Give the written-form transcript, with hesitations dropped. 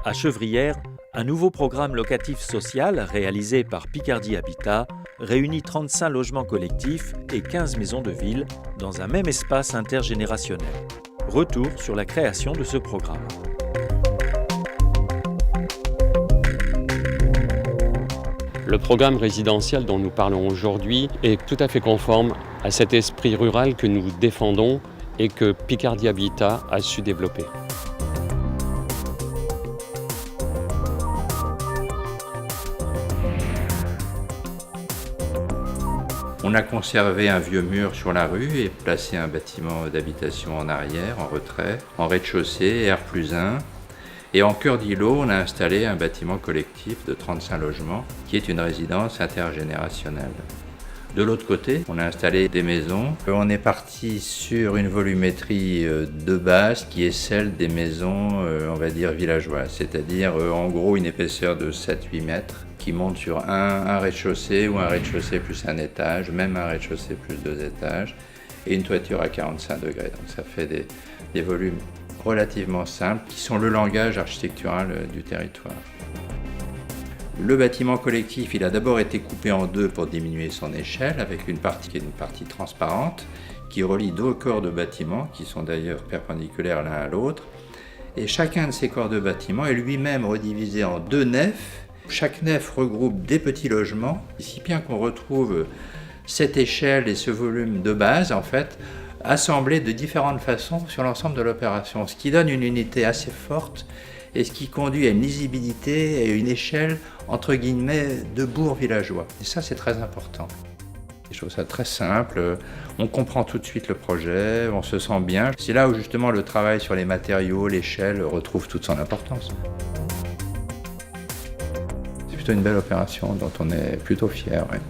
À Chevrières, un nouveau programme locatif social réalisé par Picardie Habitat réunit 35 logements collectifs et 15 maisons de ville dans un même espace intergénérationnel. Retour sur la création de ce programme. Le programme résidentiel dont nous parlons aujourd'hui est tout à fait conforme à cet esprit rural que nous défendons et que Picardie Habitat a su développer. On a conservé un vieux mur sur la rue et placé un bâtiment d'habitation en arrière, en retrait, en rez-de-chaussée, R+1. Et en cœur d'îlot, on a installé un bâtiment collectif de 35 logements qui est une résidence intergénérationnelle. De l'autre côté, on a installé des maisons. On est parti sur une volumétrie de base qui est celle des maisons, on va dire, villageoises, c'est-à-dire en gros une épaisseur de 7-8 mètres qui monte sur un rez-de-chaussée ou un rez-de-chaussée plus un étage, même un rez-de-chaussée plus 2 étages, et une toiture à 45 degrés. Donc ça fait des volumes relativement simples qui sont le langage architectural du territoire. Le bâtiment collectif, il a d'abord été coupé en deux pour diminuer son échelle, avec une partie qui est une partie transparente, qui relie deux corps de bâtiment, qui sont d'ailleurs perpendiculaires l'un à l'autre. Et chacun de ces corps de bâtiment est lui-même redivisé en deux nefs. Chaque nef regroupe des petits logements, si bien qu'on retrouve cette échelle et ce volume de base, en fait, assemblés de différentes façons sur l'ensemble de l'opération, ce qui donne une unité assez forte et ce qui conduit à une lisibilité et une échelle, entre guillemets, de bourg villageois. Et ça, c'est très important. Je trouve ça très simple, on comprend tout de suite le projet, on se sent bien. C'est là où justement le travail sur les matériaux, l'échelle, retrouve toute son importance. C'est plutôt une belle opération dont on est plutôt fiers. Ouais.